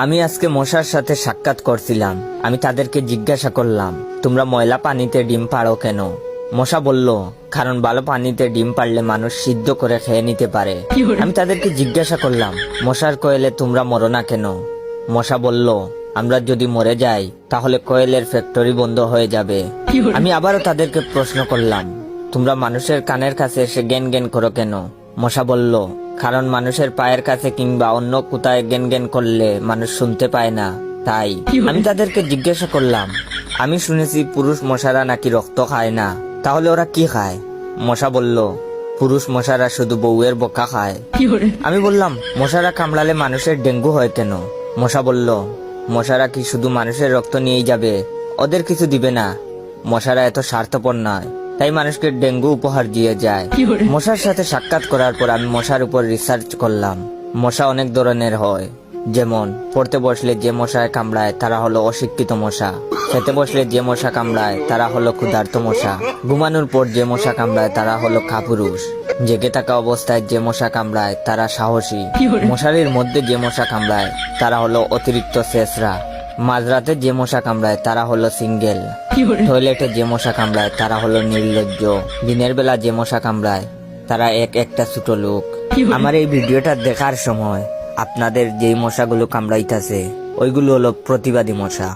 আমি আজকে মশার সাথে সাক্ষাৎ করছিলাম। আমি তাদেরকে জিজ্ঞাসা করলাম, তোমরা ময়লা পানিতে ডিম পাড়ো কেন? মশা বলল, কারণ ভালো পানিতে ডিম পারলে মানুষ সিদ্ধ করে খেয়ে নিতে পারে। আমি তাদেরকে জিজ্ঞাসা করলাম, মশার কোয়েলে তোমরা মরো না কেন? মশা বলল, আমরা যদি মরে যাই তাহলে কোয়েলের ফ্যাক্টরি বন্ধ হয়ে যাবে। আমি আবারও তাদেরকে প্রশ্ন করলাম, তোমরা মানুষের কানের কাছে এসে জ্ঞান জ্ঞান করো কেন? মশা বলল, কারণ মানুষের পায়ের কাছে কিংবা অন্য কোথায় জ্ঞান জ্ঞান করলে মানুষ শুনতে পায় না, তাই। আমি তাদেরকে জিজ্ঞাসা করলাম, আমি শুনেছি পুরুষ মশারা নাকি রক্ত খায় না, তাহলে ওরা কি খায়? মশা বলল, পুরুষ মশারা শুধু বউয়ের বোকা খায়। আমি বললাম, মশারা কামড়ালে মানুষের ডেঙ্গু হয় কেন? মশা বলল, মশারা কি শুধু মানুষের রক্ত নিয়েই যাবে, ওদের কিছু দিবে না। মশারা এত স্বার্থপর নয়, তাই মানুষকে ডেঙ্গু উপহার দিয়ে যায়। মশার সাথে সাক্ষাৎ করার পর আমি মশার উপর রিসার্চ করলাম। মশা অনেক ধরনের হয়, যেমন পড়তে বসলে যে মশায় কামড়ায় তারা হলো অশিক্ষিত মশা, খেতে বসলে যে মশা কামড়ায় তারা হলো ক্ষুধার্ত মশা, ঘুমানোর পর যে মশা কামড়ায় তারা হলো কাপুরুষ, জেগে থাকা অবস্থায় যে মশা কামড়ায় তারা সাহসী, মশারির মধ্যে যে মশা কামড়ায় তারা হলো অতিরিক্ত শেষরা, মাঝরাতে যে মশা কামড়ায় তারা হলো সিঙ্গেল, টয়লেটে যে মশা কামড়ায় তারা হলো নির্লজ্জ, দিনের বেলা যে মশা কামড়ায় তারা একটা ছোট লোক। আমার এই ভিডিওটা দেখার সময় আপনাদের যেই মশাগুলো কামড়াইতেছে ওইগুলো হলো প্রতিবাদী মশা।